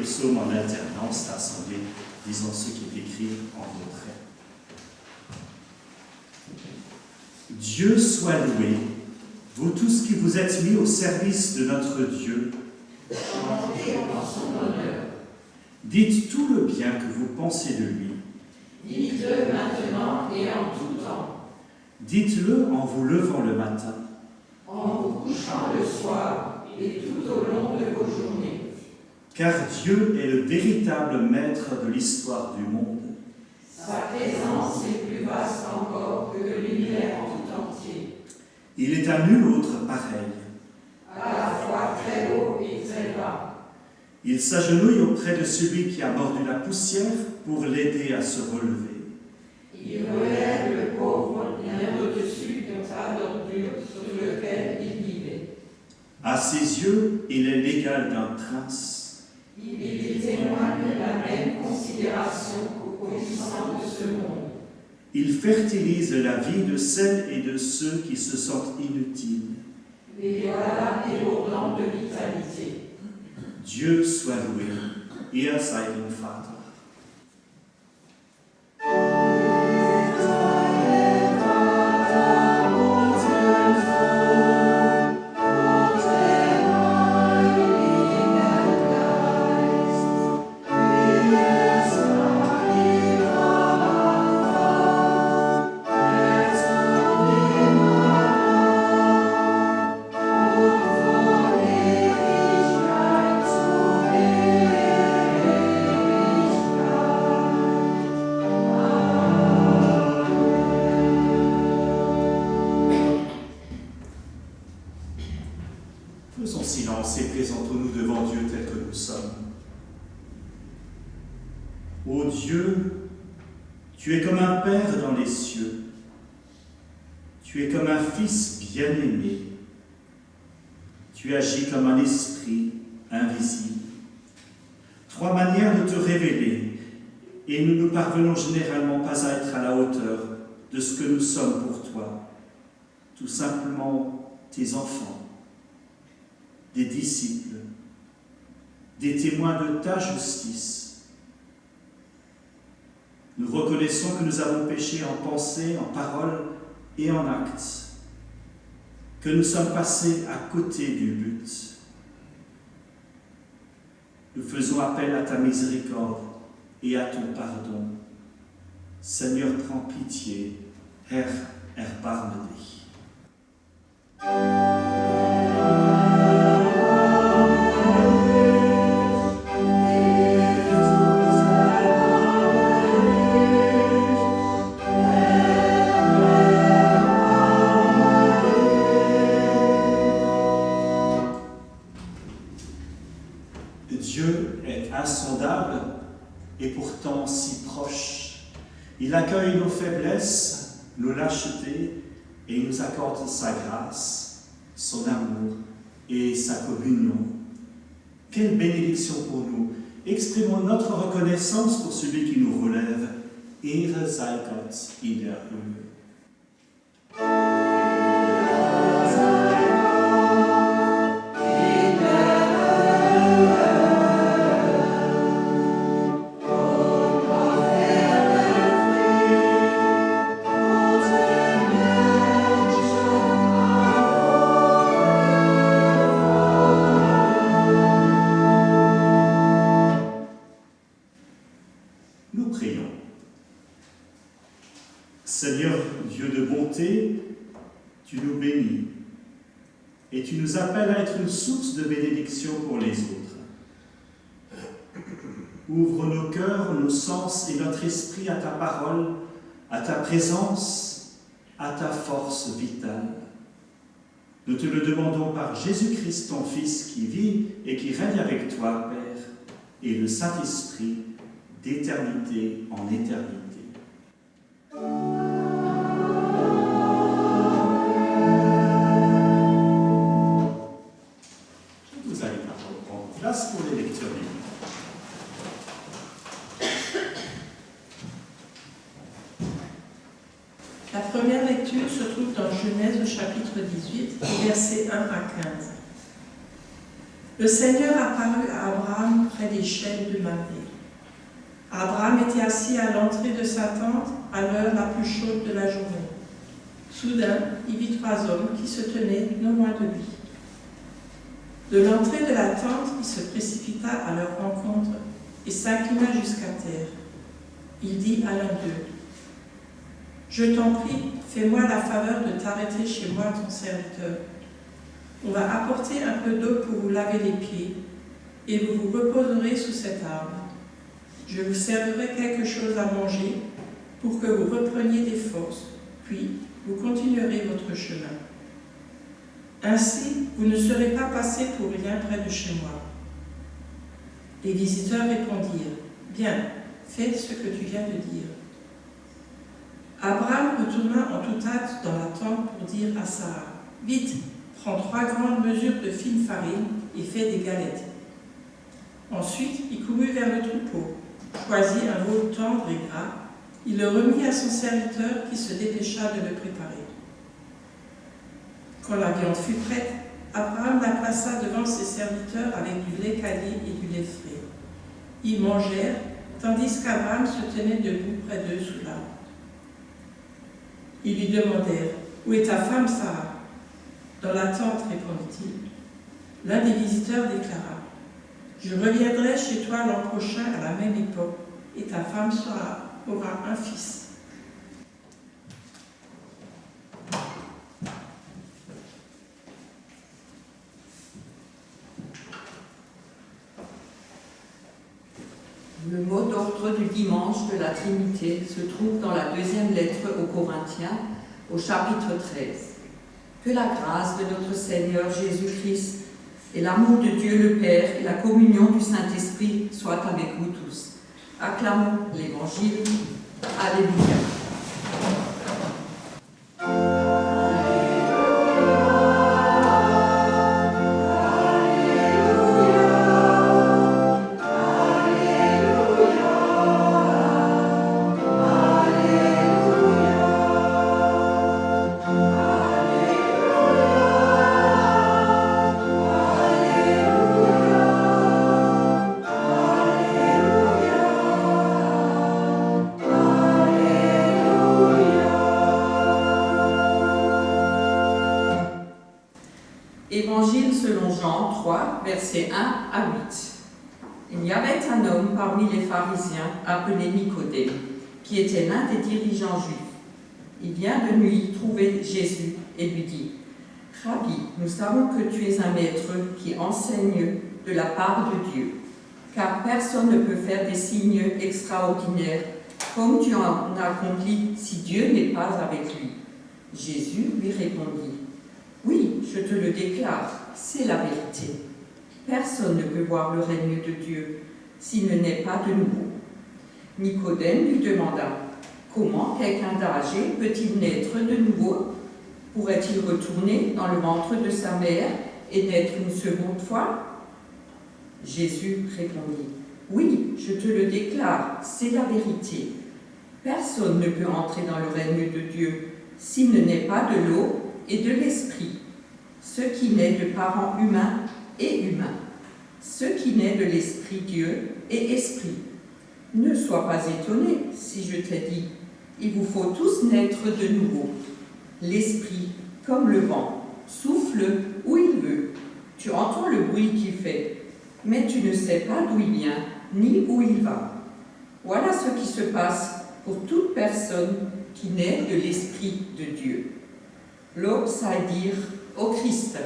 psaume en alternance, l'Assemblée, disons ce qui est écrit en retrait. Dieu soit loué, vous tous qui vous êtes mis au service de notre Dieu. Chantez en son honneur. Dites tout le bien que vous pensez de lui. Dites-le maintenant et en tout temps. Dites-le en vous levant le matin. En vous couchant le soir et tout au long de vos journées. Car Dieu est le véritable maître de l'histoire du monde. Sa présence est plus vaste encore que l'univers tout entier. Il est à nul autre pareil. À la fois très haut et très bas. Il s'agenouille auprès de celui qui a mordu la poussière pour l'aider à se relever. Il relève le pauvre bien au-dessus d'un tas d'ordures sur lequel il vivait. À ses yeux, il est l'égal d'un prince. Il témoigne la même considération qu'aux puissants de ce monde. Il fertilise la vie de celles et de ceux qui se sentent inutiles. Les voilà débordant de vitalité. Dieu soit loué. Ihr seid im Vater. Faisons silence et présentons-nous devant Dieu tel que nous sommes. Ô Dieu, tu es comme un Père dans les cieux. Tu es comme un Fils bien-aimé. Tu agis comme un esprit invisible. Trois manières de te révéler, et nous ne parvenons généralement pas à être à la hauteur de ce que nous sommes pour toi. Tout simplement tes enfants. des disciples, des témoins de ta justice. Nous reconnaissons que nous avons péché en pensée, en parole et en acte, que nous sommes passés à côté du but. Nous faisons appel à ta miséricorde et à ton pardon. Seigneur, prends pitié. Herr, erbarme dich. Dieu est insondable et pourtant si proche. Il accueille nos faiblesses, nos lâchetés et il nous accorde sa grâce, son amour et sa communion. Quelle bénédiction pour nous! Exprimons notre reconnaissance pour celui qui nous relève. Ehre sei Gott in der Höhe. Nous prions. Seigneur, Dieu de bonté, tu nous bénis et tu nous appelles à être une source de bénédiction pour les autres. Ouvre nos cœurs, nos sens et notre esprit à ta parole, à ta présence, à ta force vitale. Nous te le demandons par Jésus-Christ, ton Fils, qui vit et qui règne avec toi, Père, et le Saint-Esprit, d'éternité en éternité. Vous allez prendre place pour les lectures bibliques. La première lecture se trouve dans Genèse au chapitre 18, versets 1 à 15. Le Seigneur apparut à Abraham près des chênes de Mamré. Abraham était assis à l'entrée de sa tente à l'heure la plus chaude de la journée. Soudain, il vit 3 hommes qui se tenaient non loin de lui. De l'entrée de la tente, il se précipita à leur rencontre et s'inclina jusqu'à terre. Il dit à l'un d'eux, « Je t'en prie, fais-moi la faveur de t'arrêter chez moi, ton serviteur. On va apporter un peu d'eau pour vous laver les pieds, et vous vous reposerez sous cet arbre. Je vous servirai quelque chose à manger pour que vous repreniez des forces, puis vous continuerez votre chemin. Ainsi, vous ne serez pas passés pour rien près de chez moi. » Les visiteurs répondirent, « Bien, fais ce que tu viens de dire. » Abraham retourna en toute hâte dans la tente pour dire à Sarah, « Vite, prends 3 grandes mesures de fine farine et fais des galettes. » Ensuite, il courut vers le troupeau, choisit un veau tendre et gras, il le remit à son serviteur qui se dépêcha de le préparer. Quand la viande fut prête, Abraham la plaça devant ses serviteurs avec du lait caillé et du lait frais. Ils mangèrent, tandis qu'Abraham se tenait debout près d'eux sous l'arbre. Ils lui demandèrent, « Où est ta femme, Sarah ?» « Dans la tente, répondit-il. L'un des visiteurs déclara, « Je reviendrai chez toi l'an prochain à la même époque, et ta femme aura un fils. » Le mot d'ordre du dimanche de la Trinité se trouve dans la 2e lettre aux Corinthiens, au chapitre 13. Que la grâce de notre Seigneur Jésus-Christ et l'amour de Dieu le Père et la communion du Saint-Esprit soient avec vous tous. Acclamons l'Évangile. Alléluia. Alléluia. 3, versets 1 à 8. Il y avait un homme parmi les pharisiens appelé Nicodème, qui était l'un des dirigeants juifs. Il vient de nuit trouver Jésus et lui dit : « Rabbi, nous savons que tu es un maître qui enseigne de la part de Dieu, car personne ne peut faire des signes extraordinaires comme tu en accomplis si Dieu n'est pas avec lui. » Jésus lui répondit : « Oui, je te le déclare, c'est la vérité. Personne ne peut voir le règne de Dieu s'il ne naît pas de nouveau. » Nicodème lui demanda : « Comment quelqu'un d'âgé peut-il naître de nouveau ? Pourrait-il retourner dans le ventre de sa mère et naître une seconde fois ?» Jésus répondit : « Oui, je te le déclare, c'est la vérité. Personne ne peut entrer dans le règne de Dieu s'il ne naît pas de l'eau et de l'esprit. Ce qui naît de parents humains est humain. Ce qui naît de l'esprit Dieu est esprit. Ne sois pas étonné si je t'ai dit : il vous faut tous naître de nouveau. L'esprit, comme le vent, souffle où il veut. Tu entends le bruit qu'il fait, mais tu ne sais pas d'où il vient ni où il va. Voilà ce qui se passe pour toute personne qui naît de l'Esprit de Dieu. » Lobs sei dir, ô Christ.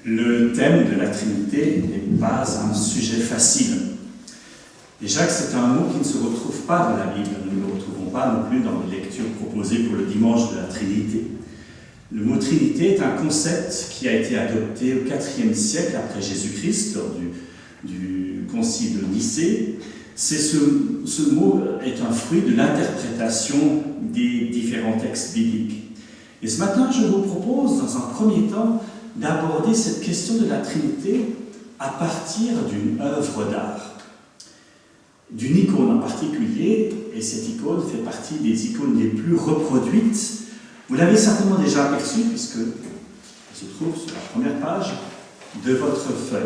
Le thème de la Trinité n'est pas un sujet facile. Déjà que c'est un mot qui ne se retrouve pas dans la Bible, nous ne le retrouvons pas non plus dans les lectures proposées pour le dimanche de la Trinité. Le mot Trinité est un concept qui a été adopté au IVe siècle après Jésus-Christ, lors du concile de Nicée. Ce mot est un fruit de l'interprétation des différents textes bibliques. Et ce matin, je vous propose, dans un premier temps, d'aborder cette question de la Trinité à partir d'une œuvre d'art, d'une icône en particulier, et cette icône fait partie des icônes les plus reproduites. Vous l'avez certainement déjà aperçue, puisque elle se trouve sur la première page de votre feuille.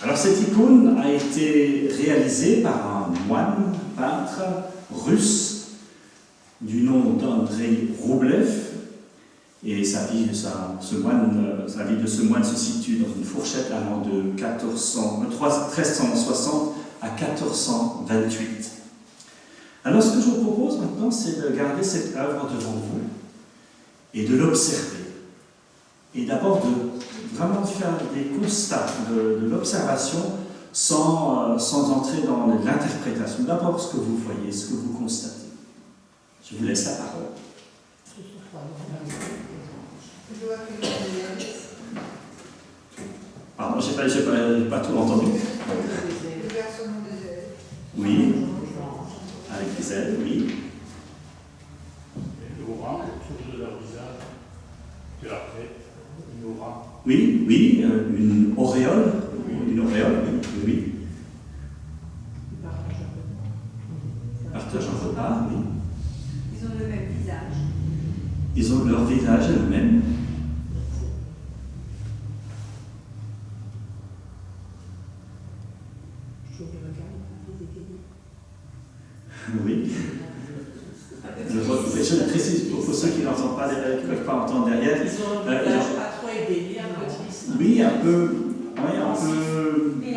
Alors cette icône a été réalisée par un moine peintre russe du nom d'Andrei Roublev, Et sa vie de ce moine se situe dans une fourchette allant de 1360 à 1428. Alors ce que je vous propose maintenant, c'est de garder cette œuvre devant vous et de l'observer. Et d'abord de vraiment faire des constats, de l'observation sans entrer dans l'interprétation. D'abord ce que vous voyez, ce que vous constatez. Je vous laisse la parole. Pardon, je n'ai pas tout entendu. Oui. Avec des ailes, oui. L'aura autour de leur visage, de la tête, une aura. Oui, une auréole. Une auréole, oui. Partage un repas, oui. Ils ont le même visage. Ils ont leur visage le même. Oui. Je le précise pour ceux qui n'entendent pas, qui ne peuvent pas entendre derrière. Ils ont un visage pas trop égayé, un peu triste. Oui, un peu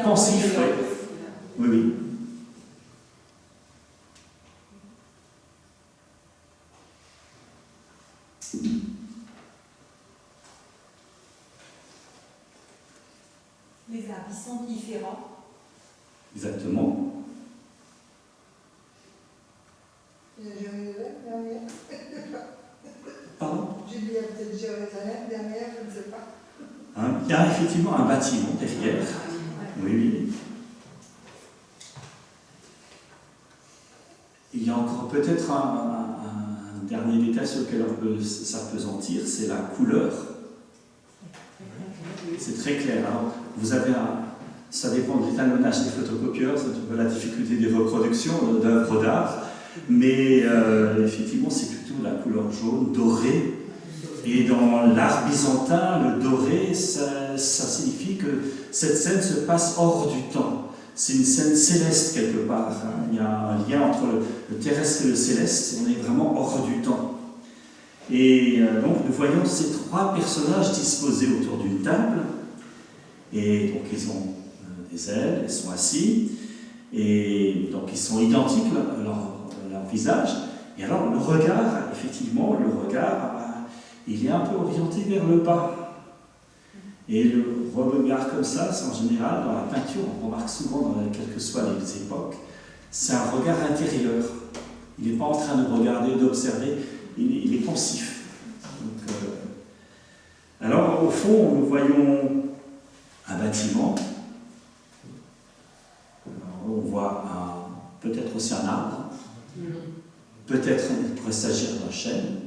pensif. Oui. Les habits sont différents. Exactement. Pardon? J'ai dit peut-être Jérusalem derrière, je ne sais pas. Il y a effectivement un bâtiment derrière. Oui. Il y a encore peut-être un dernier détail sur lequel on peut s'appesantir, c'est la couleur. C'est très clair. Alors, vous avez ça dépend de l'étalonnage des photocopieurs, c'est un peu la difficulté des reproductions d'œuvres d'art, mais effectivement c'est plutôt la couleur jaune, dorée. Et dans l'art byzantin, le doré, ça signifie que cette scène se passe hors du temps. C'est une scène céleste quelque part. Il y a un lien entre le terrestre et le céleste, on est vraiment hors du temps. Et donc nous voyons ces trois personnages disposés autour d'une table, et donc ils ont des ailes, ils sont assis, et donc ils sont identiques, leur visage. Et alors le regard, effectivement, il est un peu orienté vers le bas. Et le regard comme ça, c'est en général, dans la peinture, on remarque souvent, quelles que soient les époques, c'est un regard intérieur. Il n'est pas en train de regarder, d'observer, il est pensif. Donc, alors, au fond, nous voyons un bâtiment. Alors, on voit peut-être aussi un arbre. Peut-être il pourrait s'agir d'un chêne.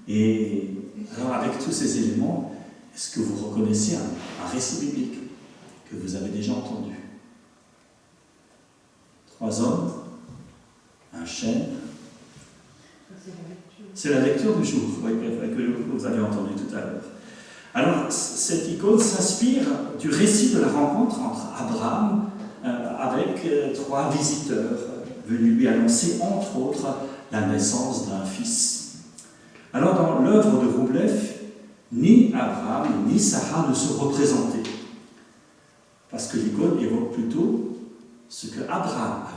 Et alors, avec tous ces éléments, est-ce que vous reconnaissez un récit biblique que vous avez déjà entendu? 3 hommes, un chêne. C'est la lecture du jour, que vous avez entendu tout à l'heure. Alors, cette icône s'inspire du récit de la rencontre entre Abraham avec 3 visiteurs venus lui annoncer, entre autres, la naissance d'un fils. Alors, dans l'œuvre de Wrublev, ni Abraham ni Sarah ne sont représentés, parce que l'icône évoque plutôt ce que Abraham a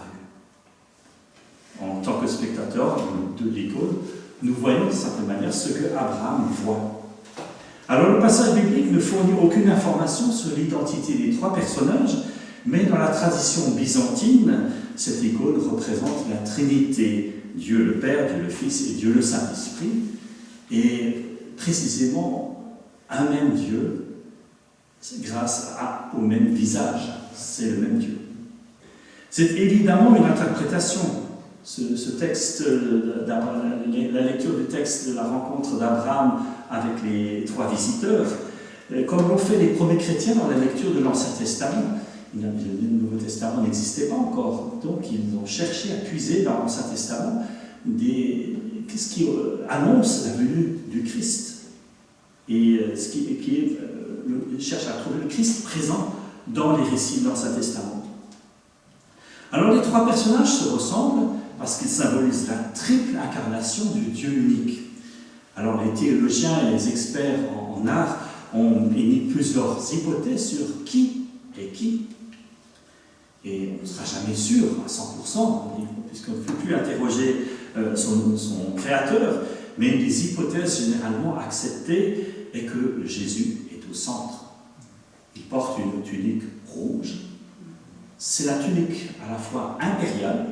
vu. En tant que spectateur de l'icône, nous voyons de certaine manière ce que Abraham voit. Alors le passage biblique ne fournit aucune information sur l'identité des 3 personnages, mais dans la tradition byzantine, cette icône représente la Trinité, Dieu le Père, Dieu le Fils et Dieu le Saint-Esprit, et précisément un même Dieu, grâce au même visage, c'est le même Dieu. C'est évidemment une interprétation. Ce texte, la lecture du texte de la rencontre d'Abraham avec les 3 visiteurs, comme l'ont fait les premiers chrétiens dans la lecture de l'Ancien Testament. Le Nouveau Testament n'existait pas encore, donc ils ont cherché à puiser dans l'Ancien Testament ce qui annonce la venue du Christ, et cherche à trouver le Christ présent dans les récits de l'Ancien Testament. Alors les 3 personnages se ressemblent parce qu'ils symbolisent la triple incarnation du Dieu unique. Alors les théologiens et les experts en art ont émis plusieurs hypothèses sur qui est qui. Et on ne sera jamais sûr à 100%, puisqu'on ne peut plus interroger son créateur, mais une des hypothèses généralement acceptées est que Jésus est au centre. Il porte une tunique rouge. C'est la tunique à la fois impériale,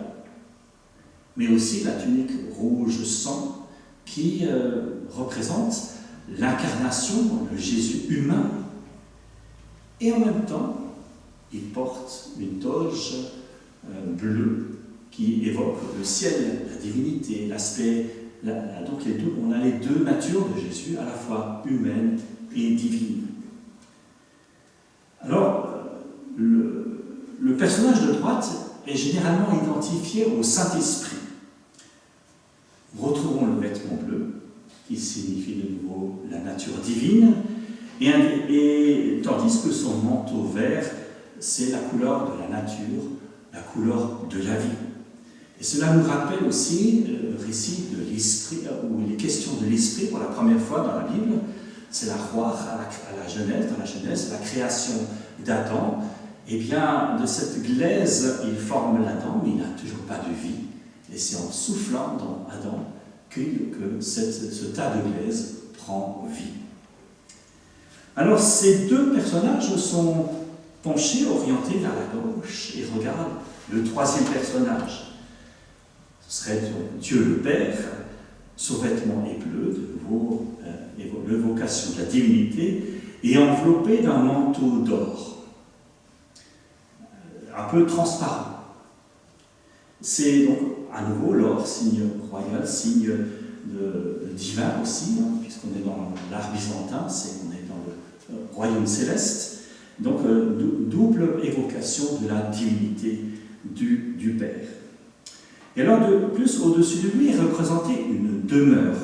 mais aussi la tunique rouge sang, qui représente l'incarnation, le Jésus humain. Et en même temps, il porte une toge bleue qui évoque le ciel, la divinité, l'aspect. Donc on a les deux natures de Jésus, à la fois humaine et divine. Alors, le personnage de droite est généralement identifié au Saint-Esprit. Retrouvons le vêtement bleu, qui signifie de nouveau la nature divine, et tandis que son manteau vert, c'est la couleur de la nature, la couleur de la vie. Et cela nous rappelle aussi le récit de l'Esprit, où il est question de l'Esprit pour la première fois dans la Bible. C'est la roi à la Genèse, la création d'Adam. Eh bien, de cette glaise, il forme l'Adam, mais il n'a toujours pas de vie. Et c'est en soufflant dans Adam que ce tas de glaise prend vie. Alors, ces deux personnages sont penchés, orientés vers la gauche, et regardent le troisième personnage. Ce serait Dieu le Père, son vêtement est bleu, de nouveau, l'évocation de la divinité, et enveloppé d'un manteau d'or, un peu transparent. C'est donc à nouveau l'or, signe royal, signe divin aussi, puisqu'on est dans l'art byzantin, on est dans le royaume céleste. Donc, double évocation de la divinité du Père. Et alors, de plus, au-dessus de lui est représentée une demeure.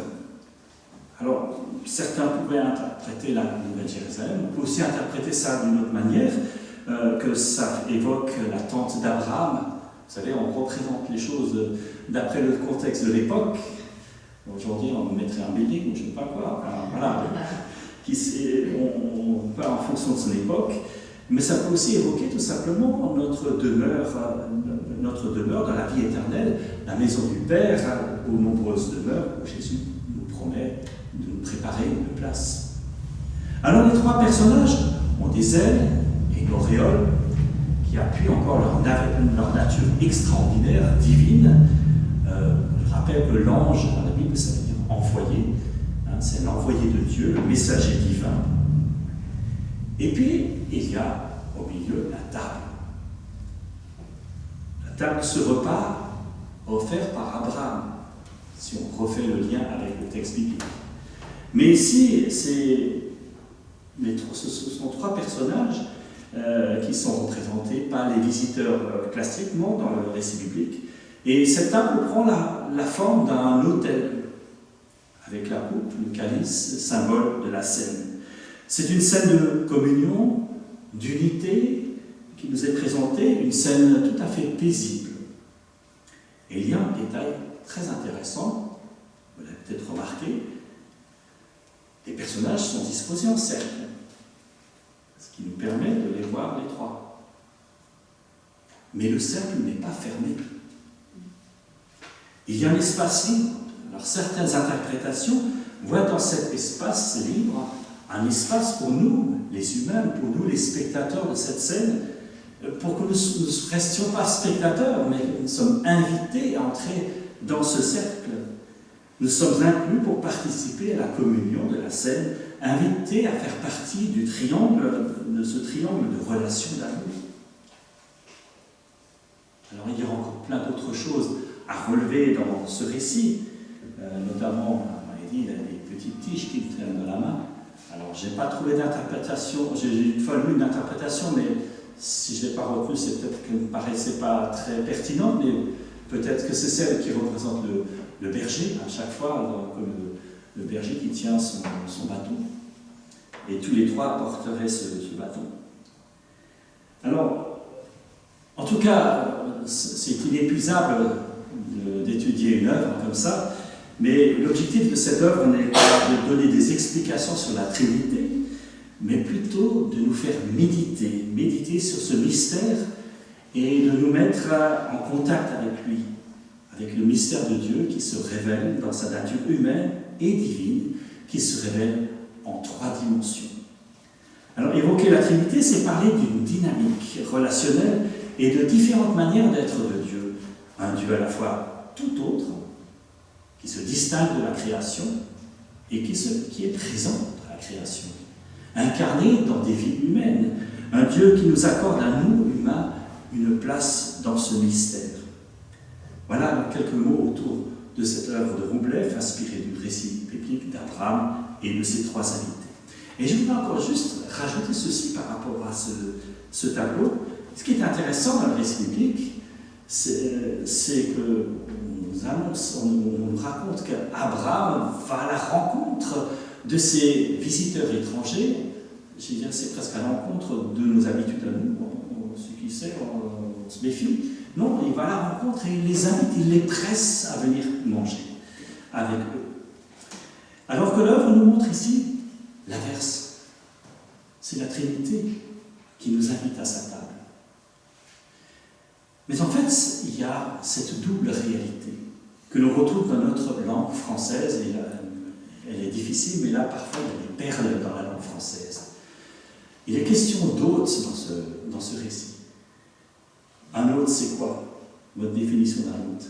Alors, certains pourraient interpréter la Nouvelle Jérusalem, on peut aussi interpréter ça d'une autre manière, que ça évoque la tente d'Abraham. Vous savez, on représente les choses d'après le contexte de l'époque. Aujourd'hui, on mettrait un building, ou je ne sais pas quoi, voilà, on part en fonction de son époque. Mais ça peut aussi évoquer tout simplement notre demeure dans la vie éternelle, la maison du Père, aux nombreuses demeures où Jésus nous promet de nous préparer une place. Alors les trois personnages ont des ailes et une auréole qui appuient encore leur nature extraordinaire, divine. Je rappelle que l'ange dans la Bible, ça veut dire envoyé. C'est l'envoyé de Dieu, le messager divin. Et puis, il y a au milieu la table. La table, ce repas offert par Abraham, si on refait le lien avec le texte biblique. Mais ici, ce sont trois personnages qui sont représentés par les visiteurs classiquement dans le récit biblique. Et cette table prend la forme d'un autel, avec la coupe, le calice, symbole de la scène. C'est une scène de communion, d'unité qui nous est présentée, une scène tout à fait paisible. Et il y a un détail très intéressant, vous l'avez peut-être remarqué, les personnages sont disposés en cercle, ce qui nous permet de les voir les trois. Mais le cercle n'est pas fermé. Il y a un espace libre. Alors certaines interprétations voient dans cet espace libre un espace pour nous, les humains, pour nous, les spectateurs de cette scène, pour que nous ne restions pas spectateurs, mais que nous sommes invités à entrer dans ce cercle. Nous sommes inclus pour participer à la communion de la scène, invités à faire partie de ce triangle de relations d'amour. Alors il y a encore plein d'autres choses à relever dans ce récit, notamment, on m'avait dit, il y a des petites tiges qui traînent dans la main. Alors, je n'ai pas trouvé d'interprétation, j'ai une fois lu une interprétation, mais si je ne l'ai pas retenue, c'est peut-être qu'elle ne me paraissait pas très pertinente, mais peut-être que c'est celle qui représente le berger, à chaque fois, comme le berger qui tient son bâton. Et tous les trois porteraient ce bâton. Alors, en tout cas, c'est inépuisable d'étudier une œuvre comme ça, Mais l'objectif de cette œuvre n'est pas de donner des explications sur la Trinité, mais plutôt de nous faire méditer sur ce mystère et de nous mettre en contact avec lui, avec le mystère de Dieu qui se révèle dans sa nature humaine et divine, qui se révèle en 3 dimensions. Alors, évoquer la Trinité, c'est parler d'une dynamique relationnelle et de différentes manières d'être de Dieu. Un Dieu à la fois tout autre, qui se distingue de la création et qui est présent dans la création. Incarné dans des vies humaines, un Dieu qui nous accorde à nous, humains, une place dans ce mystère. Voilà quelques mots autour de cette œuvre de Roublev, inspirée du récit biblique d'Abraham et de ses 3 invités. Et je voudrais encore juste rajouter ceci par rapport à ce tableau. Ce qui est intéressant dans le récit biblique, c'est que on nous raconte qu'Abraham va à la rencontre de ces visiteurs étrangers. Je veux dire, c'est presque à l'encontre de nos habitudes à nous. Ce qui sait, on se méfie. Non, il va à la rencontre et il les invite, il les presse à venir manger avec eux. Alors que l'œuvre nous montre ici l'inverse. C'est la Trinité qui nous invite à sa table. Mais en fait, il y a cette double réalité que l'on retrouve dans notre langue française, et elle est difficile, mais là, parfois, il y a des perles dans la langue française. Il est question d'hôte dans ce récit. Un hôte, c'est quoi? Votre définition d'un hôte?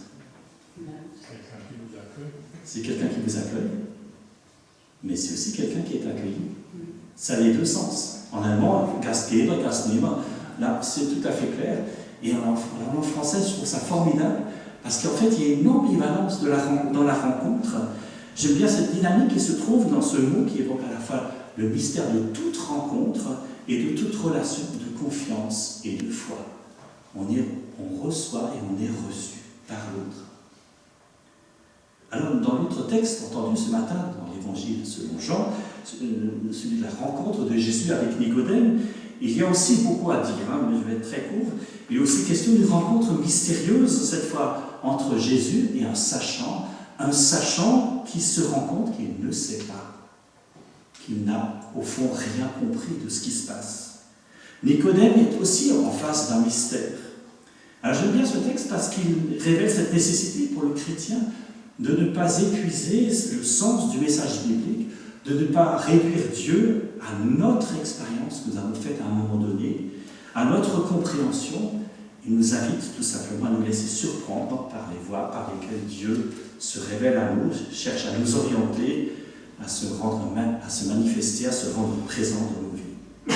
Quelqu'un qui nous accueille. C'est quelqu'un qui vous accueille, mais c'est aussi quelqu'un qui est accueilli. Ça a les 2 sens. En allemand, Gastgeber, Gastnehmer, là, c'est tout à fait clair. Et en langue française, je trouve ça formidable, parce qu'en fait, il y a une ambivalence dans la rencontre. J'aime bien cette dynamique qui se trouve dans ce mot qui évoque à la fois le mystère de toute rencontre et de toute relation de confiance et de foi. On reçoit et on est reçu par l'autre. Alors, dans l'autre texte entendu ce matin, dans l'évangile selon Jean, celui de la rencontre de Jésus avec Nicodème, il y a aussi beaucoup à dire, mais je vais être très court. Il est aussi question d'une rencontre mystérieuse, cette fois entre Jésus et un sachant qui se rend compte qu'il ne sait pas, qu'il n'a au fond rien compris de ce qui se passe. Nicodème est aussi en face d'un mystère. Alors j'aime bien ce texte parce qu'il révèle cette nécessité pour le chrétien de ne pas épuiser le sens du message biblique, de ne pas réduire Dieu à notre expérience que nous avons faite à un moment donné, à notre compréhension. Il nous invite tout simplement à nous laisser surprendre par les voies par lesquelles Dieu se révèle à nous, cherche à nous orienter, à se manifester, à se rendre présent dans nos vies.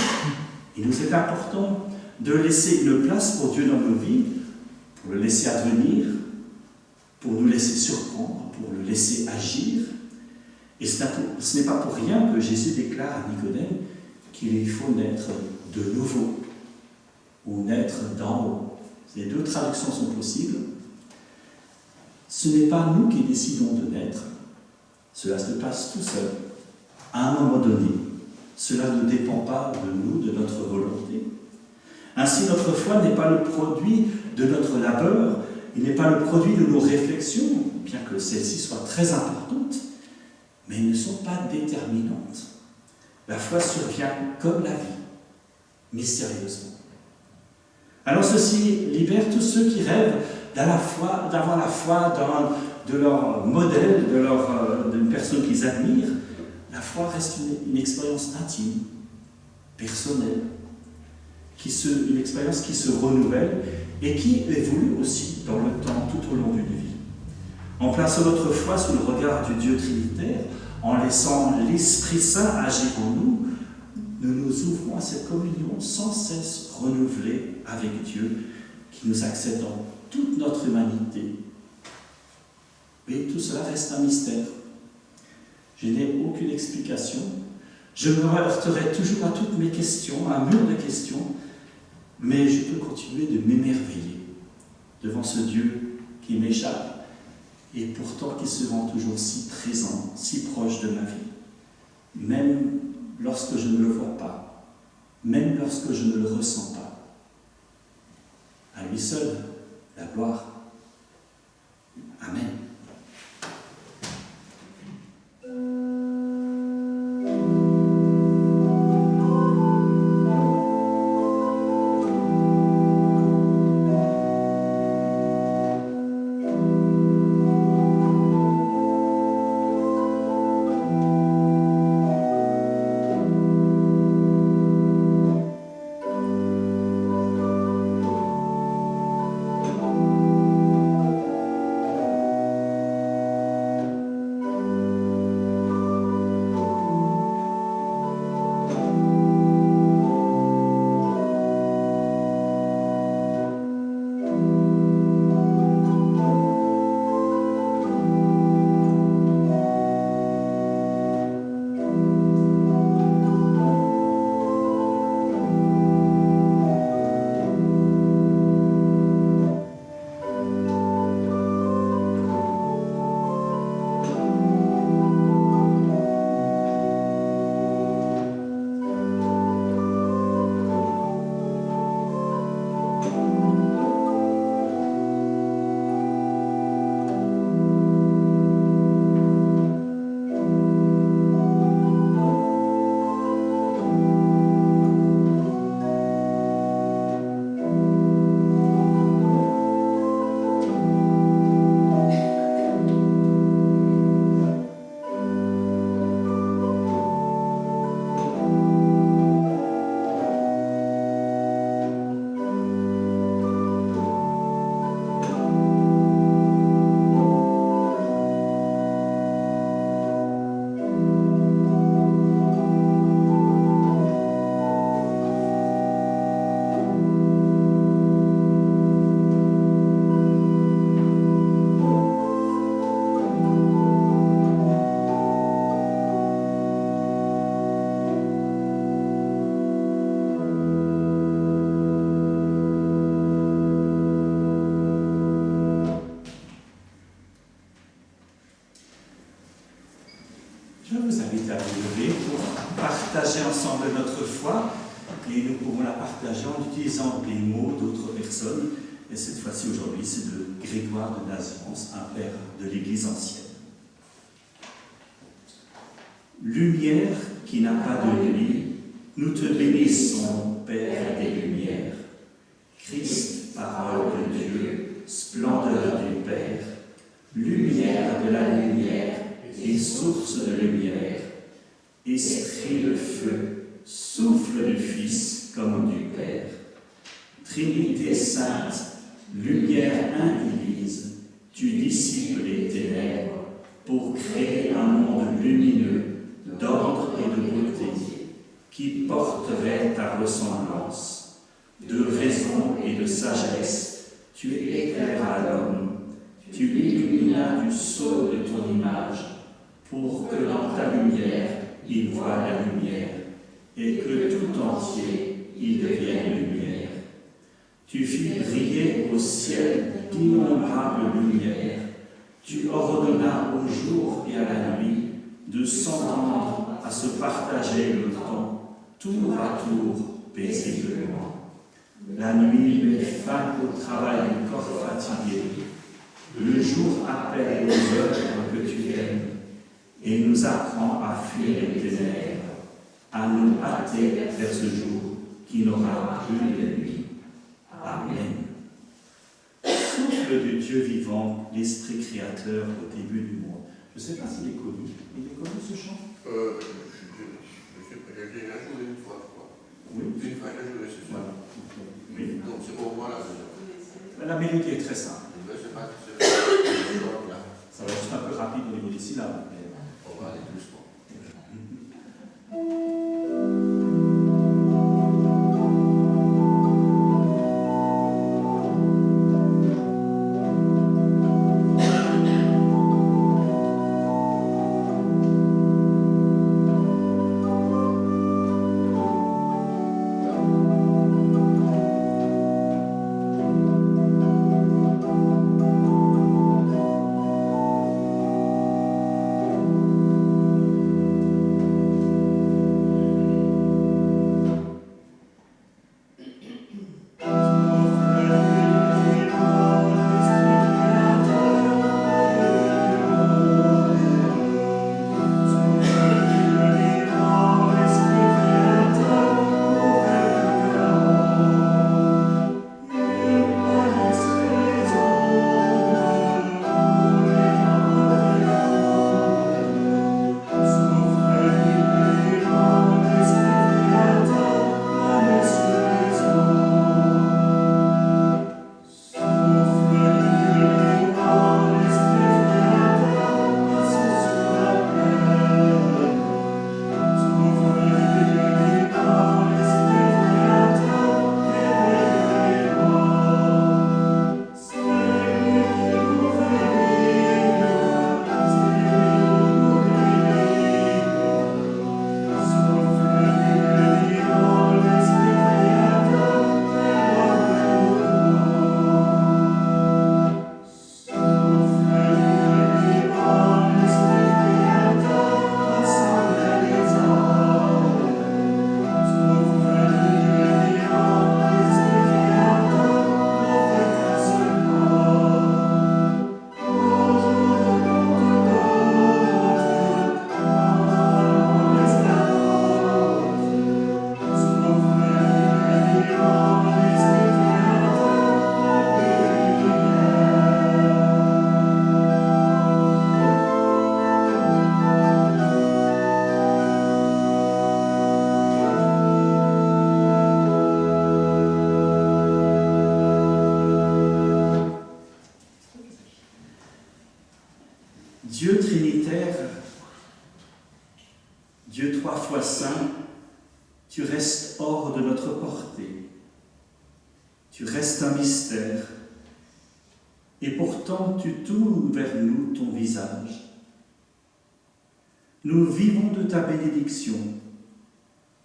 Il nous est important de laisser une place pour Dieu dans nos vies, pour le laisser advenir, pour nous laisser surprendre, pour le laisser agir. Et ce n'est pas pour rien que Jésus déclare à Nicodème qu'il faut naître de nouveau, ou naître d'en haut. Les 2 traductions sont possibles. Ce n'est pas nous qui décidons de naître, cela se passe tout seul, à un moment donné. Cela ne dépend pas de nous, de notre volonté. Ainsi, notre foi n'est pas le produit de notre labeur, il n'est pas le produit de nos réflexions, bien que celles-ci soient très importantes, mais elles ne sont pas déterminantes. La foi survient comme la vie, mystérieusement. Alors ceci libère tous ceux qui rêvent d'avoir la foi de leur modèle, d'une personne qu'ils admirent. La foi reste une expérience intime, personnelle, une expérience qui se renouvelle et qui évolue aussi dans le temps, tout au long d'une vie. En plaçant notre foi sous le regard du Dieu trinitaire, en laissant l'Esprit Saint agir en nous, nous nous ouvrons à cette communion sans cesse renouvelée avec Dieu, qui nous accepte dans toute notre humanité. Mais tout cela reste un mystère. Je n'ai aucune explication. Je me heurterai toujours à toutes mes questions, à un mur de questions, mais je peux continuer de m'émerveiller devant ce Dieu qui m'échappe et pourtant qui se rend toujours si présent, si proche de ma vie, même lorsque je ne le vois pas, même lorsque je ne le ressens pas. À lui seul, la gloire. Amen. partager ensemble notre foi et nous pouvons la partager en utilisant des mots d'autres personnes. Et cette fois-ci, aujourd'hui, c'est de Grégoire de Naziance, un père de l'Église ancienne. Lumière qui n'a pas de nuit, nous te bénissons, Père des Lumières. Christ, parole de Dieu, splendeur du Père, lumière de la lumière et source de lumière, esprit de feu, souffle du Fils comme du Père. Trinité sainte, lumière indivise, tu dissipes les ténèbres pour créer un monde lumineux d'ordre et de beauté qui porterait ta ressemblance. De raison et de sagesse, tu éclairas l'homme, tu l'illuminas du sceau de ton image pour que dans ta lumière il voie la lumière et que tout entier il devienne lumière. Tu fis briller au ciel d'innombrables lumières. Tu ordonnas au jour et à la nuit de s'entendre, à se partager le temps, tour à tour, paisiblement. La nuit met fin au travail du corps fatigué. Le jour appelle les œuvres que tu aimes et nous apprend à fuir les ténèbres, à nous hâter vers ce jour qui n'aura plus de nuit. Amen. Souffle du Dieu vivant, l'Esprit créateur au début du monde. Je ne sais pas s'il est connu. Il est connu ce chant? Je l'ai joué une fois, je crois. Oui. Une fois, je l'ai joué ce soir. Oui. Donc c'est pour moi là. La mélodie est très simple. C'est pas là. Ça va être juste un peu rapide au niveau des syllabes. On va aller doucement. Dieu trinitaire, Dieu trois fois saint, tu restes hors de notre portée. Tu restes un mystère, et pourtant tu tournes vers nous ton visage. Nous vivons de ta bénédiction,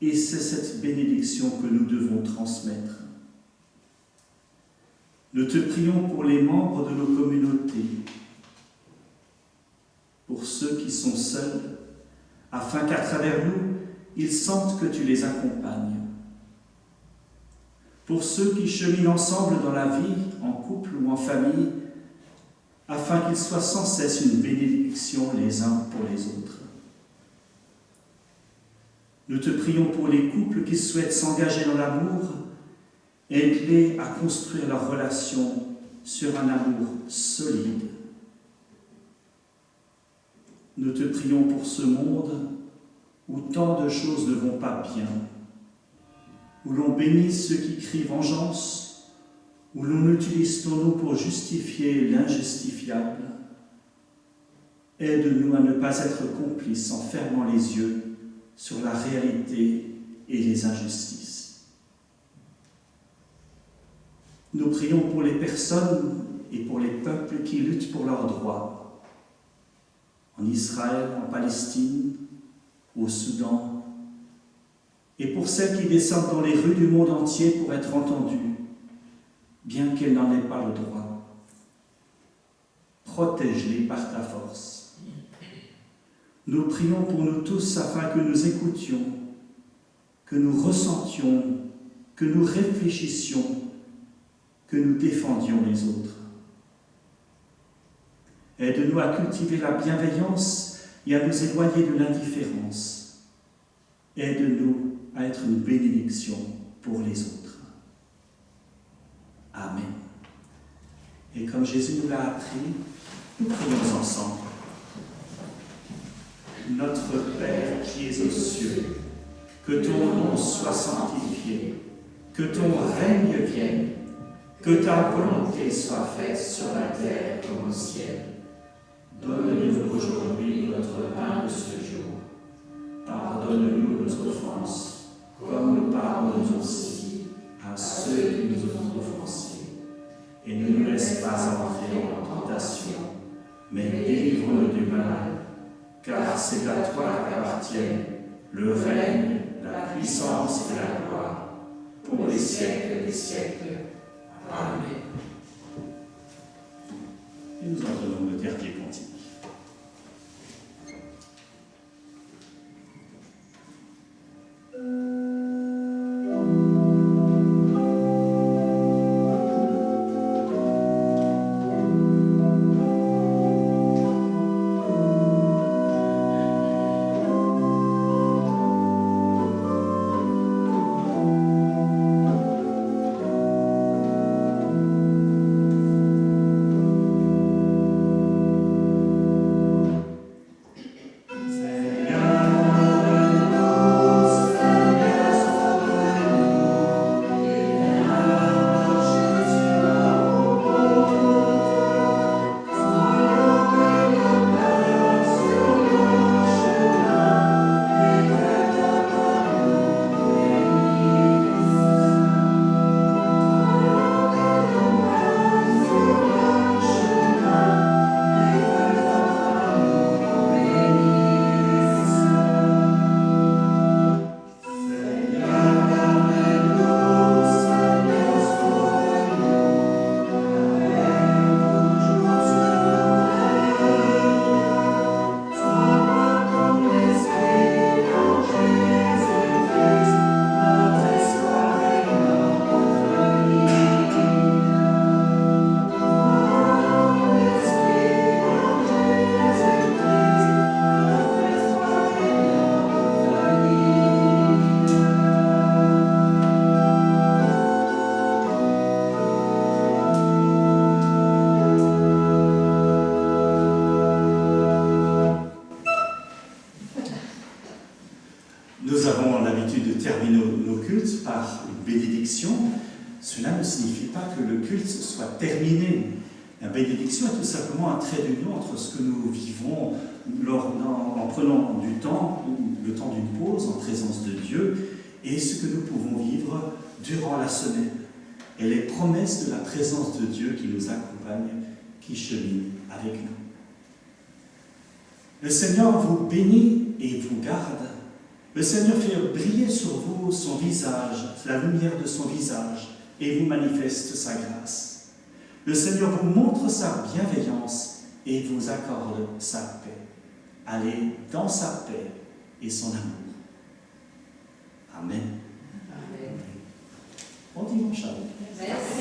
et c'est cette bénédiction que nous devons transmettre. Nous te prions pour les membres de nos communautés, pour ceux qui sont seuls, afin qu'à travers nous, ils sentent que tu les accompagnes. Pour ceux qui cheminent ensemble dans la vie, en couple ou en famille, afin qu'ils soient sans cesse une bénédiction les uns pour les autres. Nous te prions pour les couples qui souhaitent s'engager dans l'amour, aide-les à construire leur relation sur un amour solide. Nous te prions pour ce monde où tant de choses ne vont pas bien, où l'on bénit ceux qui crient vengeance, où l'on utilise ton nom pour justifier l'injustifiable. Aide-nous à ne pas être complices en fermant les yeux sur la réalité et les injustices. Nous prions pour les personnes et pour les peuples qui luttent pour leurs droits, en Israël, en Palestine, au Soudan, et pour celles qui descendent dans les rues du monde entier pour être entendues, bien qu'elles n'en aient pas le droit. Protège-les par ta force. Nous prions pour nous tous afin que nous écoutions, que nous ressentions, que nous réfléchissions, que nous défendions les autres. Aide-nous à cultiver la bienveillance et à nous éloigner de l'indifférence. Aide-nous à être une bénédiction pour les autres. Amen. Et comme Jésus nous l'a appris, nous prions ensemble. Notre Père qui es aux cieux, que ton nom soit sanctifié, que ton règne vienne, que ta volonté soit faite sur la terre comme au ciel. Donne-nous aujourd'hui notre pain de ce jour. Pardonne-nous nos offenses, comme nous pardonnons aussi à ceux qui nous ont offensés. Et ne nous laisse pas entrer en tentation, mais délivre-nous du mal, car c'est à toi qu'appartiennent le règne, la puissance et la gloire, pour les siècles des siècles. Amen. Et nous entendons le dernier cantique. Nous avons l'habitude de terminer nos cultes par une bénédiction. Cela ne signifie pas que le culte soit terminé. La bénédiction est tout simplement un trait d'union entre ce que nous vivons en prenant du temps, le temps d'une pause en présence de Dieu, et ce que nous pouvons vivre durant la semaine. Et les promesses de la présence de Dieu qui nous accompagne, qui chemine avec nous. Le Seigneur vous bénit et vous garde. Le Seigneur fait briller sur vous son visage, la lumière de son visage, et vous manifeste sa grâce. Le Seigneur vous montre sa bienveillance et vous accorde sa paix. Allez dans sa paix et son amour. Amen. Amen. Bon dimanche à vous. Merci.